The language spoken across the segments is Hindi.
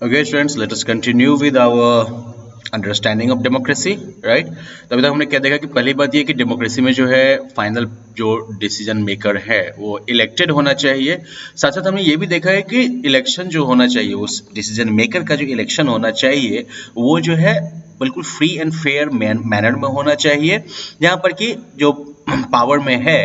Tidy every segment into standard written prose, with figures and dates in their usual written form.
Okay, friends, let us continue with our understanding of democracy, right. तो अभी तक हमने क्या देखा कि पहली बात ये कि डेमोक्रेसी में जो है फाइनल जो डिसीजन मेकर है वो इलेक्टेड होना चाहिए। साथ साथ हमने ये भी देखा है कि इलेक्शन जो होना चाहिए, उस डिसीजन मेकर का जो इलेक्शन होना चाहिए वो जो है बिल्कुल फ्री एंड फेयर मैनर में होना चाहिए, जहाँ पर कि जो पावर में है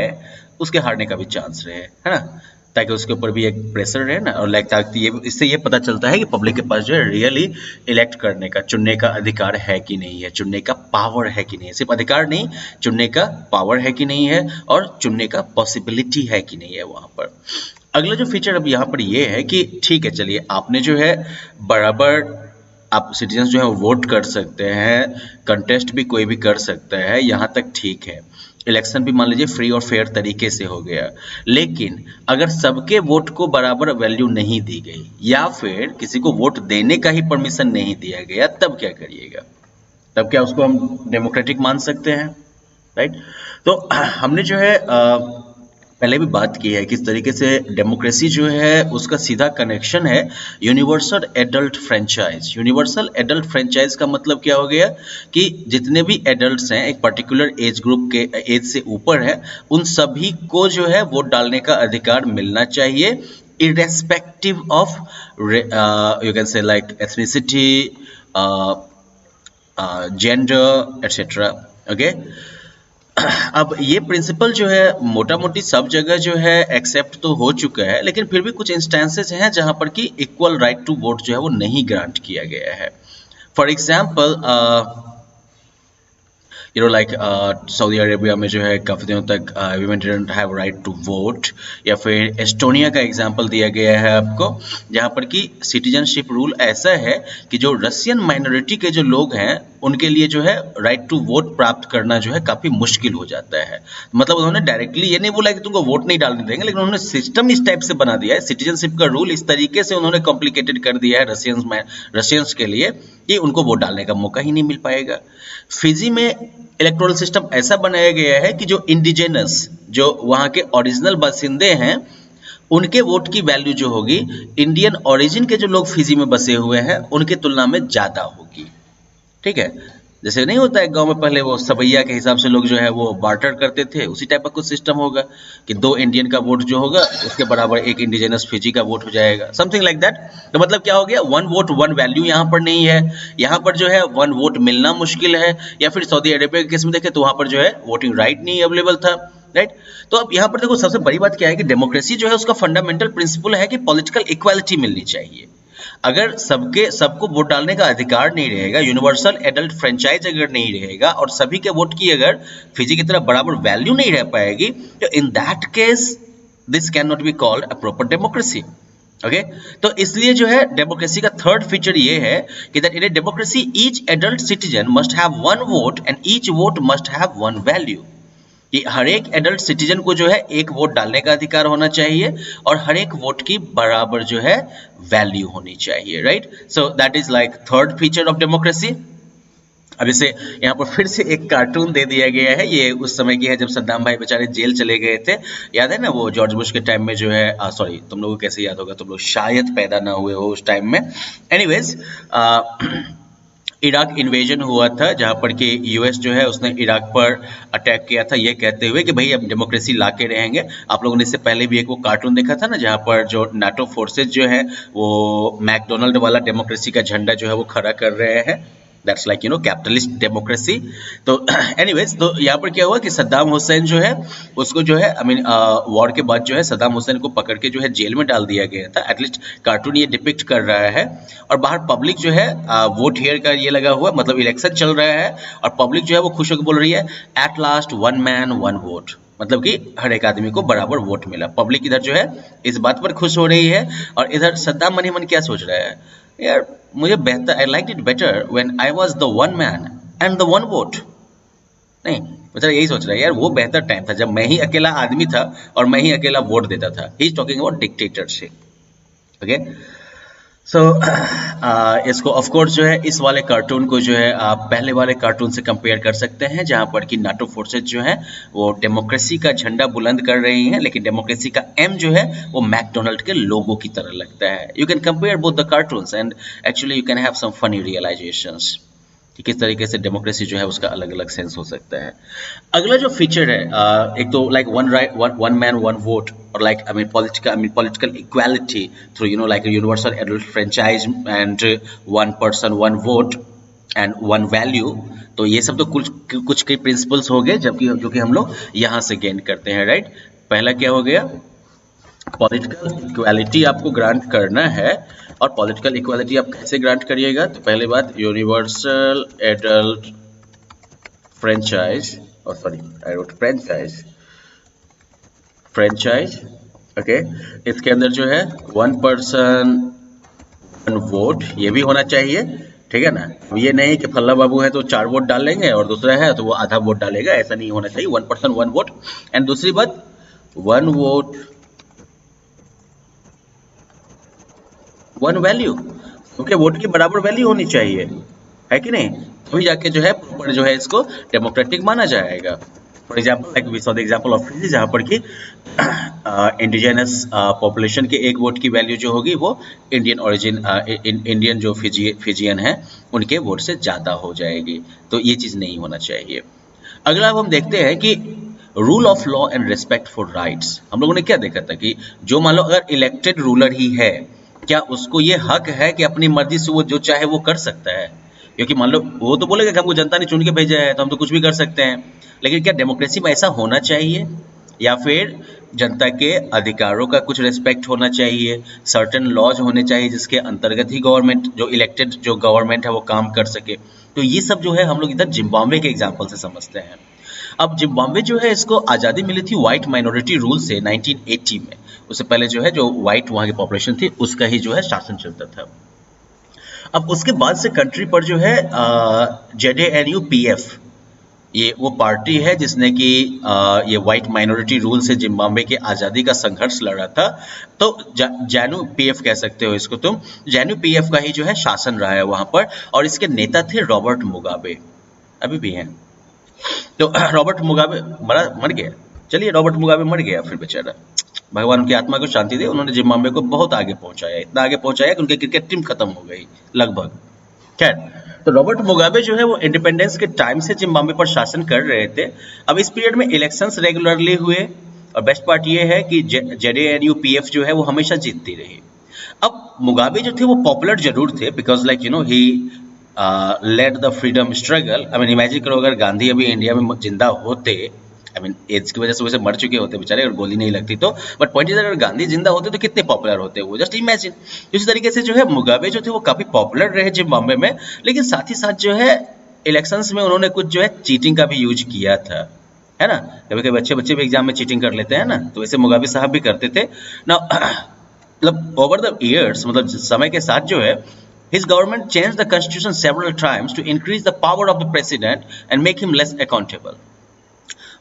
उसके हारने का भी चांस रहे, है ना, ताकि उसके ऊपर भी एक प्रेशर रहे ना। और लाइक ताकि ये इससे ये पता चलता है कि पब्लिक के पास जो है रियली इलेक्ट करने का, चुनने का अधिकार है कि नहीं है, चुनने का पावर है कि नहीं है। सिर्फ अधिकार नहीं, चुनने का पावर है कि नहीं है, और चुनने का पॉसिबिलिटी है कि नहीं है वहां पर। अगला जो फीचर अब यहाँ पर ये है कि ठीक है, चलिए आपने जो है बराबर, आप सिटीजन जो है वोट कर सकते हैं, कंटेस्ट भी कोई भी कर सकता है, यहाँ तक ठीक है। इलेक्शन भी मान लीजिए फ्री और फेयर तरीके से हो गया, लेकिन अगर सबके वोट को बराबर वैल्यू नहीं दी गई या फिर किसी को वोट देने का ही परमिशन नहीं दिया गया, तब क्या करिएगा? तब क्या उसको हम डेमोक्रेटिक मान सकते हैं? राइट। तो हमने जो है पहले भी बात की है किस तरीके से डेमोक्रेसी जो है उसका सीधा कनेक्शन है universal adult franchise. Universal adult franchise का मतलब क्या हो गया कि जितने भी एडल्ट्स हैं एक पर्टिकुलर एज ग्रुप के, एज से ऊपर है, उन सभी को जो है वोट डालने का अधिकार मिलना चाहिए, irrespective of you can say like ethnicity, gender, etc. Okay. अब ये प्रिंसिपल जो है मोटा मोटी सब जगह जो है एक्सेप्ट तो हो चुका है, लेकिन फिर भी कुछ इंस्टेंसेस हैं जहां पर कि इक्वल राइट टू वोट जो है वो नहीं ग्रांट किया गया है। For example like Saudi Arabia में जो है काफ़ी दिनों तक women didn't have right to vote, या फिर एस्टोनिया का एग्जांपल दिया गया है आपको, जहां पर कि सिटीजनशिप रूल ऐसा है कि जो रशियन माइनॉरिटी के जो लोग हैं उनके लिए जो है राइट टू वोट प्राप्त करना जो है काफ़ी मुश्किल हो जाता है। मतलब उन्होंने डायरेक्टली ये नहीं बोला कि तुमको वोट नहीं डालने देंगे, लेकिन उन्होंने सिस्टम इस टाइप से बना दिया है, सिटीजनशिप का रूल इस तरीके से उन्होंने कॉम्प्लिकेटेड कर दिया है रशियंस के लिए कि उनको वोट डालने का मौका ही नहीं मिल पाएगा। फिजी में इलेक्टोरल सिस्टम ऐसा बनाया गया है कि जो इंडिजेनस, जो वहां के ओरिजिनल बासिंदे हैं, उनके वोट की वैल्यू जो होगी इंडियन ओरिजिन के जो लोग फिजी में बसे हुए हैं उनके तुलना में ज्यादा होगी। ठीक है, जैसे नहीं होता है गांव में पहले वो सबैया के हिसाब से लोग जो है वो बार्टर करते थे, उसी टाइप का कुछ सिस्टम होगा कि 2 इंडियन का वोट जो होगा उसके बराबर एक इंडिजिनस फिजी का वोट हो जाएगा, समथिंग लाइक दैट। तो मतलब क्या हो गया, 1 वोट 1 वैल्यू यहाँ पर नहीं है, यहाँ पर जो है 1 वोट मिलना मुश्किल है। या फिर सऊदी अरेबिया के केस में देखें तो वहां पर जो है वोटिंग राइट नहीं अवेलेबल था, राइट। तो अब यहाँ पर देखो सबसे बड़ी बात क्या है कि डेमोक्रेसी जो है उसका फंडामेंटल प्रिंसिपल है कि पॉलिटिकल इक्वालिटी मिलनी चाहिए। अगर सबको वोट डालने का अधिकार नहीं रहेगा, यूनिवर्सल एडल्ट फ्रेंचाइज अगर नहीं रहेगा, और सभी के वोट की अगर फिजी की तरह बराबर वैल्यू नहीं रह पाएगी, तो in that case this can not be called a proper democracy. Okay, तो इसलिए जो है डेमोक्रेसी का थर्ड फीचर ये है कि that in a democracy each adult citizen must have 1 vote and each vote must have 1 value. कि हर एक एडल्ट सिटीजन को जो है एक वोट डालने का अधिकार होना चाहिए और हर एक वोट की बराबर जो है वैल्यू होनी चाहिए, right. So that is like third feature of democracy. अब इसे यहाँ पर फिर से एक कार्टून दे दिया गया है, ये उस समय की है जब सद्दाम भाई बेचारे जेल चले गए थे, याद है ना, वो जॉर्ज बुश के टाइम में जो है, सॉरी तुम लोगों को कैसे याद होगा, तुम लोग शायद पैदा ना हुए हो उस टाइम में। एनीवेज इराक इन्वेजन हुआ था जहां पर कि यूएस जो है उसने इराक पर अटैक किया था, ये कहते हुए कि भाई अब डेमोक्रेसी लाके रहेंगे। आप लोगों ने इससे पहले भी एक वो कार्टून देखा था ना जहां पर जो नाटो फोर्सेज जो है वो मैकडोनल्ड वाला डेमोक्रेसी का झंडा जो है वो खड़ा कर रहे हैं, दैट्स लाइक कैपिटलिस्ट डेमोक्रेसी। तो एनीवेज, तो यहाँ पर क्या हुआ कि सद्दाम हुसैन जो है उसको जो है आई मीन वॉर के बाद जो है सद्दाम हुसैन को पकड़ के जो है जेल में डाल दिया गया था, एटलीस्ट कार्टून ये डिपिक्ट कर रहा है। और बाहर पब्लिक जो है वोट हियर का ये लगा हुआ, मतलब इलेक्शन चल रहा है और पब्लिक जो है वो खुश होकर बोल रही है एट लास्ट 1 मैन 1 वोट, मतलब कि हर एक आदमी को बराबर वोट मिला। पब्लिक इधर जो है इस बात पर खुश हो रही है और इधर सद्दाम मन ही मन क्या सोच रहा है, यार मुझे बेहतर, I like it better when I was the 1 man and the 1 vote. नहीं, बेचारा यही सोच रहा है, यार वो बेहतर टाइम था जब मैं ही अकेला आदमी था और मैं ही अकेला वोट देता था। He is talking about dictatorship. Okay, so इसको ऑफ कोर्स जो है इस वाले कार्टून को जो है आप पहले वाले कार्टून से कंपेयर कर सकते हैं, जहां पर कि नाटो फोर्सेज जो है वो डेमोक्रेसी का झंडा बुलंद कर रही हैं, लेकिन डेमोक्रेसी का एम जो है वो मैकडोनल्ड के लोगो की तरह लगता है। You can compare both the cartoons and actually you can have some funny realisations कि किस तरीके से डेमोक्रेसी जो है उसका अलग अलग सेंस हो सकता है। अगला जो फीचर है एक तो like one right one man one vote, और like political equality through like universal adult franchise and one person one vote and one value. तो ये सब तो कुछ कई प्रिंसिपल्स हो गए जबकि जो कि हम लोग यहाँ से गेन करते हैं, राइट। पहला क्या हो गया, पॉलिटिकल इक्वालिटी आपको ग्रांट करना है। और पॉलिटिकल इक्वालिटी आप कैसे ग्रांट करिएगा, तो पहले बात यूनिवर्सल एडल्ट फ्रेंचाइज, और sorry I wrote franchise, okay. इसके अंदर जो है वन पर्सन वन वोट ये भी होना चाहिए, ठीक है ना। ये नहीं कि फल्ला बाबू है तो 4 वोट डाल लेंगे और दूसरा है तो वो आधा वोट डालेगा, ऐसा नहीं होना चाहिए। One person one vote. And दूसरी बात, वन वोट वन वैल्यू, क्योंकि वोट की बराबर वैल्यू होनी चाहिए, है कि नहीं, तभी जाके जो है प्रॉपर जो है इसको डेमोक्रेटिक माना जाएगा। For example like we saw the example of Fiji, जहाँ पर कि इंडिजिनस पॉपुलेशन के एक वोट की वैल्यू जो होगी वो इंडियन जो फिजियन है उनके वोट से ज़्यादा हो जाएगी। तो ये चीज़ नहीं होना चाहिए। अगला अब हम देखते हैं कि rule of law and respect for rights. हम लोगों ने क्या देखा था कि जो मान लो अगर इलेक्टेड रूलर ही है, क्या उसको ये हक है कि अपनी मर्जी से वो जो चाहे वो कर सकता है? क्योंकि मान लो वो तो बोलेगा कि हमको जनता ने चुन के भेजा है तो हम तो कुछ भी कर सकते हैं, लेकिन क्या डेमोक्रेसी में ऐसा होना चाहिए? या फिर जनता के अधिकारों का कुछ रिस्पेक्ट होना चाहिए, सर्टेन लॉज होने चाहिए जिसके अंतर्गत ही गवर्नमेंट जो इलेक्टेड जो गवर्नमेंट है वो काम कर सके। तो ये सब जो है हम लोग इधर जिम्बाब्वे के एग्जाम्पल से समझते हैं। अब जिम्बाब्वे जो है इसको आज़ादी मिली थी व्हाइट माइनॉरिटी रूल से 1980 में। उससे पहले जो है जो व्हाइट वहाँ की पॉपुलेशन थी उसका ही जो है शासन चलता था। अब उसके बाद से कंट्री पर जो है ZANU-PF ये वो पार्टी है जिसने कि ये व्हाइट माइनॉरिटी रूल से जिम्बाब्वे की आज़ादी का संघर्ष लड़ा था। तो JANU-PF कह सकते हो इसको तुम। JANU-PF का ही जो है शासन रहा है वहाँ पर, और इसके नेता थे रॉबर्ट मुगाबे, अभी भी हैं। तो रॉबर्ट मुगाबे मर गया, चलिए रॉबर्ट मुगाबे मर गया, फिर बेचारा भगवान उनकी आत्मा को शांति दे। उन्होंने जिम्बाब्वे को बहुत आगे पहुंचाया, इतना आगे पहुंचाया कि उनकी क्रिकेट टीम खत्म हो गई लगभग। खैर, तो रॉबर्ट मुगाबे जो है वो इंडिपेंडेंस के टाइम से जिम्बाब्वे पर शासन कर रहे थे। अब इस पीरियड में इलेक्शंस रेगुलरली हुए, और बेस्ट पार्ट ये है कि ZANU-PF जो है वो हमेशा जीतती रही। अब मुगाबे जो थे वो पॉपुलर जरूर थे, because like he led the freedom struggle. I mean imagine करो अगर गांधी अभी इंडिया में जिंदा होते, आई मीन एड्स की वजह से वैसे मर चुके होते बेचारे और गोली नहीं लगती तो, बट पॉइंट इज अगर गांधी जिंदा होते तो कितने पॉपुलर होते वो, जस्ट इमेजिन। इसी तरीके से जो है मुगाबे जो थे वो काफी पॉपुलर रहे जिम्बाब्वे में, लेकिन साथ ही साथ जो है इलेक्शंस में उन्होंने कुछ जो है चीटिंग का भी यूज किया था, है ना। कभी कभी अच्छे बच्चे भी एग्जाम में चीटिंग कर लेते हैं ना, तो वैसे मुगाबे साहब भी करते थे ना। मतलब ओवर द ईयर्स, मतलब समय के साथ जो है his government changed the constitution several times to increase the power of the president and make him less accountable।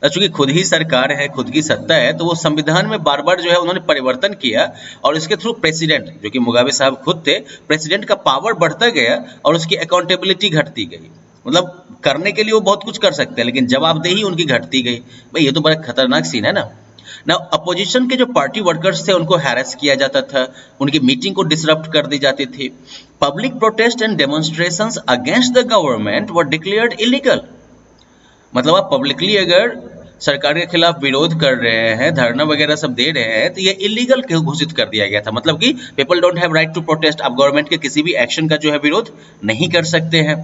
चूंकि खुद ही सरकार है, खुद की सत्ता है, तो वो संविधान में बार बार जो है उन्होंने परिवर्तन किया, और इसके थ्रू प्रेसिडेंट जो कि मुगाबे साहब खुद थे, प्रेसिडेंट का पावर बढ़ता गया और उसकी अकाउंटेबिलिटी घटती गई। मतलब करने के लिए वो बहुत कुछ कर सकते हैं, लेकिन जवाबदेही उनकी घटती गई। भाई ये तो बड़ा खतरनाक सीन है ना। ना अपोजिशन के जो पार्टी वर्कर्स थे उनको हैरेस किया जाता था, उनकी मीटिंग को डिसरप्ट कर दी जाती थी। Public protest and demonstrations against the government were declared illegal. मतलब आप पब्लिकली अगर सरकार के खिलाफ विरोध कर रहे हैं, धरना वगैरह सब दे रहे हैं, तो ये इलीगल घोषित कर दिया गया था। मतलब कि people don't have right to protest, आप गवर्नमेंट के किसी भी एक्शन का जो है विरोध नहीं कर सकते हैं।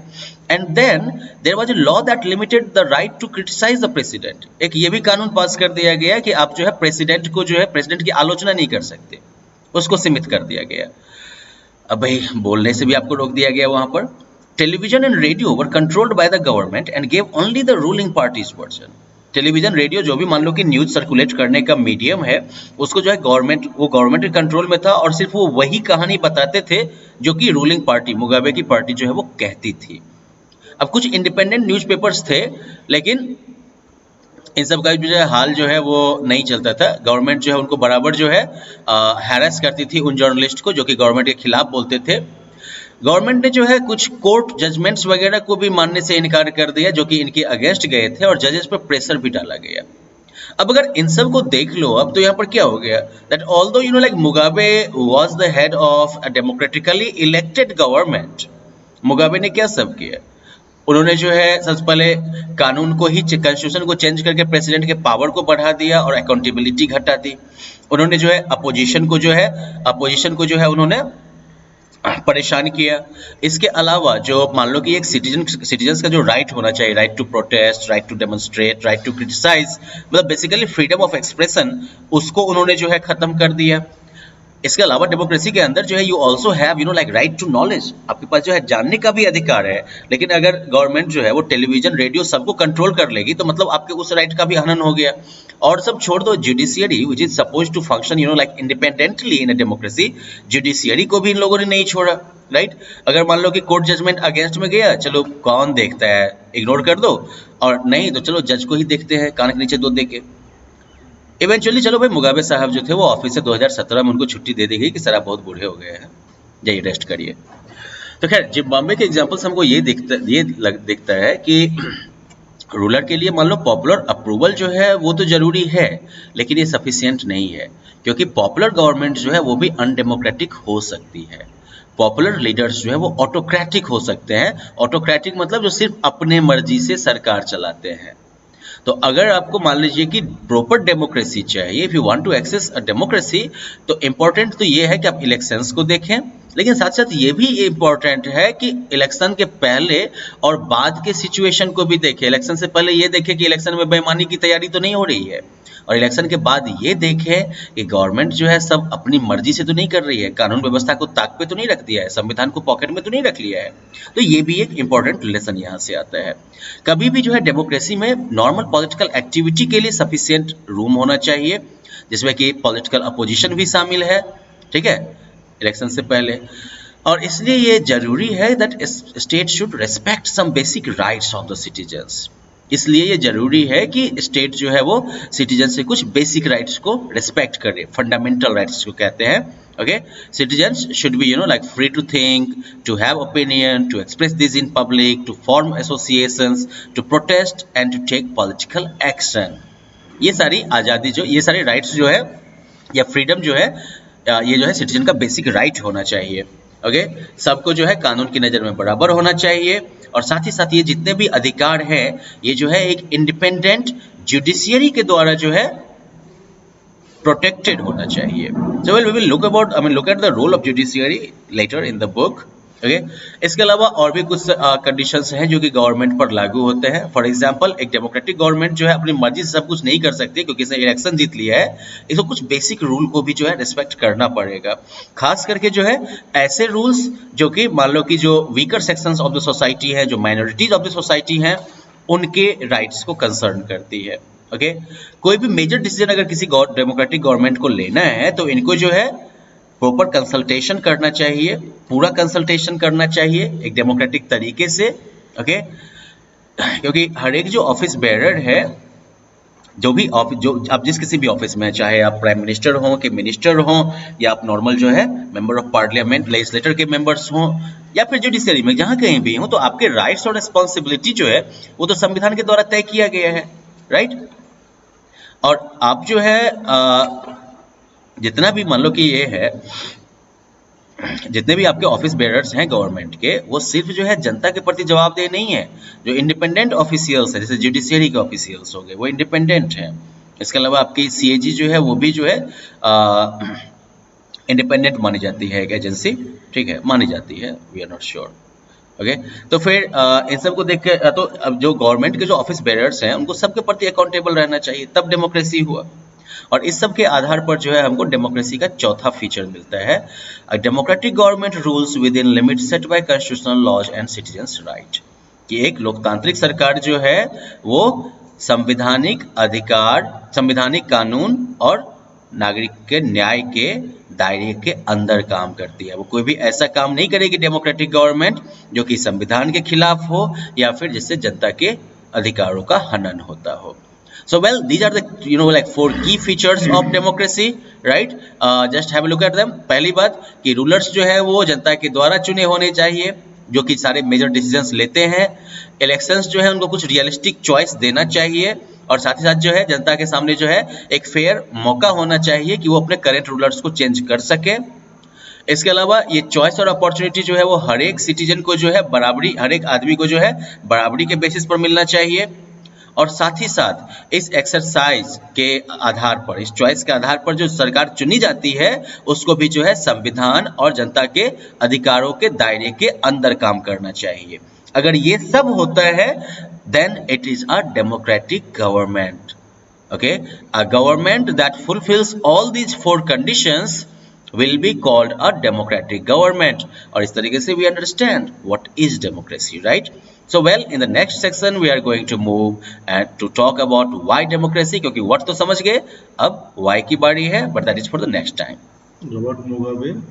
And then there was a law that limited the right to criticise the president. एक ये भी कानून पास कर दिया गया कि आप जो है प्रेसिडेंट को जो है प्रेसिडेंट की आलोचना नहीं कर सकते, उसको सीमित कर दिया गया। अब भाई बोलने से भी आपको रोक दिया गया वहां पर। Television and radio were controlled by the government and gave only the ruling parties version. Television radio जो भी मान लो कि न्यूज सर्कुलेट करने का मीडियम है, उसको जो है गवर्नमेंट के कंट्रोल में था, और सिर्फ वो वही कहानी बताते थे जो कि रूलिंग पार्टी मुगाबे की पार्टी जो है वो कहती थी। अब कुछ इंडिपेंडेंट न्यूज़पेपर्स थे, लेकिन इन सब का जो है हाल जो है वो नहीं चलता था। गवर्नमेंट जो है उनको बराबर जो है हैरेस करती थी उन जर्नलिस्ट को जो कि गवर्नमेंट के खिलाफ बोलते थे। गवर्नमेंट ने जो है कुछ कोर्ट जजमेंट्स वगैरह को भी मानने से इनकार कर दिया जो कि इनके अगेंस्ट गए थे, और जजेस पर प्रेशर भी डाला गया। अब अगर इन सब को देख लो अब तो यहाँ पर क्या हो गया, that although like Mugabe was the head of a democratically elected government, Mugabe ने क्या सब किया, उन्होंने जो है सबसे पहले कानून को ही कॉन्स्टिट्यूशन को चेंज करके प्रेसिडेंट के पावर को बढ़ा दिया और अकाउंटेबिलिटी घटा दी। उन्होंने जो है अपोजिशन को जो है उन्होंने परेशान किया। इसके अलावा जो मान लो कि एक सिटीजन्स का जो राइट होना चाहिए, right to protest, right to demonstrate, right to criticise, मतलब बेसिकली फ्रीडम ऑफ एक्सप्रेशन, उसको उन्होंने जो है खत्म कर दिया। इसके अलावा डेमोक्रेसी के अंदर जो है you also have like right to knowledge, आपके पास जो है जानने का भी अधिकार है। लेकिन अगर गवर्नमेंट जो है वो टेलीविजन रेडियो सबको कंट्रोल कर लेगी तो मतलब आपके उस राइट का भी हनन हो गया। और सब छोड़ दो, judiciary which is suppose to function like independently in a democracy, judiciary को भी इन लोगों ने नहीं छोड़ा, राइट। अगर मान लो कि कोर्ट जजमेंट अगेंस्ट में गया, चलो कौन देखता है, इग्नोर कर दो, और नहीं तो चलो जज को ही देखते हैं कान के नीचे दूध देके। इवेंचुअली चलो भाई मुगाबे साहब जो थे वो ऑफिस से 2017 में उनको छुट्टी दे दी गई कि सर आप बहुत बूढ़े हो गए हैं, जाइए रेस्ट करिए। तो खैर जिम्बाब्वे के एग्जांपल्स हमको ये दिखता है कि रूलर के लिए मान लो पॉपुलर अप्रूवल जो है वो तो जरूरी है, लेकिन ये सफिशिएंट नहीं है, क्योंकि पॉपुलर गवर्नमेंट जो है वो भी अनडेमोक्रेटिक हो सकती है। पॉपुलर लीडर्स जो है वो ऑटोक्रेटिक हो सकते हैं। ऑटोक्रेटिक मतलब जो सिर्फ अपने मर्जी से सरकार चलाते हैं। तो अगर आपको मान लीजिए कि प्रॉपर डेमोक्रेसी चाहिए, if you want to access a democracy, तो इम्पोर्टेंट तो ये है कि आप इलेक्शंस को देखें, लेकिन साथ साथ ये भी इम्पोर्टेंट है कि इलेक्शन के पहले और बाद के सिचुएशन को भी देखें। इलेक्शन से पहले ये देखें कि इलेक्शन में बेईमानी की तैयारी तो नहीं हो रही है, और इलेक्शन के बाद ये देखें कि गवर्नमेंट जो है सब अपनी मर्जी से तो नहीं कर रही है, कानून व्यवस्था को ताक पे तो नहीं रख दिया है, संविधान को पॉकेट में तो नहीं रख लिया है। तो ये भी एक इंपॉर्टेंट लेसन यहाँ से आता है। कभी भी जो है डेमोक्रेसी में नॉर्मल पॉलिटिकल एक्टिविटी के लिए सफिशिएंट रूम होना चाहिए, जिसमें कि पॉलिटिकल अपोजिशन भी शामिल है, ठीक है, इलेक्शन से पहले। और इसलिए ये जरूरी है that state should respect some basic rights of the citizens. इसलिए ये जरूरी है कि स्टेट जो है वो सिटीजन से कुछ बेसिक राइट्स को रेस्पेक्ट करे, फंडामेंटल राइट्स को कहते हैं। Okay, citizens should be like free to think, to have opinion, to express this in public, to form associations, to protest and to take political action. ये सारी आज़ादी जो, ये सारे राइट्स जो है या फ्रीडम जो है, ये जो है सिटीजन का बेसिक राइट होना चाहिए। ओके, सबको जो है कानून की नज़र में बराबर होना चाहिए, और साथ ही साथ ये जितने भी अधिकार हैं ये जो है एक इंडिपेंडेंट जुडिशियरी के द्वारा जो है प्रोटेक्टेड होना चाहिए। So we will look at the role of judiciary later in the book. Okay, इसके अलावा और भी कुछ कंडीशंस हैं जो कि गवर्नमेंट पर लागू होते हैं। फॉर एग्जांपल, एक डेमोक्रेटिक गवर्नमेंट जो है अपनी मर्जी से सब कुछ नहीं कर सकती, क्योंकि इसने इलेक्शन जीत लिया है। इसको कुछ बेसिक रूल को भी जो है रिस्पेक्ट करना पड़ेगा, खास करके जो है ऐसे रूल्स जो कि मान लो कि जो weaker sections of the society है, जो माइनॉरिटीज ऑफ द सोसाइटी हैं, उनके राइट्स को कंसर्न करती है। ओके, कोई भी मेजर डिसीजन अगर किसी डेमोक्रेटिक गवर्नमेंट को लेना है तो इनको जो है प्रॉपर कंसल्टेशन करना चाहिए, पूरा कंसल्टेशन करना चाहिए एक डेमोक्रेटिक तरीके से। ओके, क्योंकि हर एक जो ऑफिस बेरर है, जो भी आप जिस किसी भी ऑफिस में, चाहे आप प्राइम मिनिस्टर हो कि मिनिस्टर हो, या आप नॉर्मल जो है मेंबर ऑफ पार्लियामेंट, लेजिस्लेटर के मेंबर्स हो, या फिर जुडिशरी में जहां कहीं भी हो, तो आपके राइट्स और रिस्पॉन्सिबिलिटी जो है वो तो संविधान के द्वारा तय किया गया है, राइट। और आप जो है जितना भी मान लो कि ये है, जितने भी आपके ऑफिस बेरर्स हैं गवर्नमेंट के, वो सिर्फ जो है जनता के प्रति जवाबदेह नहीं है। जो इंडिपेंडेंट ऑफिशियल्स है, जैसे जुडिशियरी के ऑफिशियल्स हो गए, वो इंडिपेंडेंट हैं। इसके अलावा आपकी सीएजी जो है वो भी जो है इंडिपेंडेंट मानी जाती है, एक एजेंसी, ठीक है, मानी जाती है, we are not sure. Okay, तो फिर इन सब को देख के तो अब जो गवर्नमेंट के जो ऑफिस बेरर्स हैं उनको सबके प्रति अकाउंटेबल रहना चाहिए, तब डेमोक्रेसी हुआ। और इस सब के आधार पर जो है हमको डेमोक्रेसी का चौथा फीचर मिलता है, a democratic government rules within limit set by constitutional laws and citizens right. कि एक लोकतांत्रिक सरकार जो है वो संवैधानिक अधिकार, संवैधानिक कानून और नागरिक के न्याय के दायरे के अंदर काम करती है। वो कोई भी ऐसा काम नहीं करेगी डेमोक्रेटिक गवर्नमेंट जो कि संविधान के खिलाफ हो या फिर जिससे जनता के अधिकारों का हनन होता हो। So well, these are the like 4 key features of democracy, right? Just have a look at them. पहली बात कि रूलर्स जो है वो जनता के द्वारा चुने होने चाहिए, जो कि सारे मेजर डिसीजंस लेते हैं. इलेक्शंस जो है उनको कुछ रियलिस्टिक चॉइस देना चाहिए, और साथ ही साथ जो है जनता के सामने जो है एक फेयर मौका होना चाहिए कि वो अपने करेंट रूलर्स को चेंज कर सके. इसके अलावा ये चॉइस और अपॉर्चुनिटी जो है वो हर एक सिटीजन को जो है बराबरी, हर एक आदमी को जो है बराबरी के बेसिस पर मिलना चाहिए. और साथ ही साथ इस एक्सरसाइज के आधार पर, इस चॉइस के आधार पर जो सरकार चुनी जाती है उसको भी जो है संविधान और जनता के अधिकारों के दायरे के अंदर काम करना चाहिए. अगर ये सब होता है then it is a democratic government. Okay, a government that fulfills all these 4 conditions will be called a democratic government. और इस तरीके से we understand what is democracy, right? So well, in the next section we are going to move and to talk about why democracy, क्योंकि what तो समझ गए, अब why की बारी है, but that is for the next time. Robert Mugabe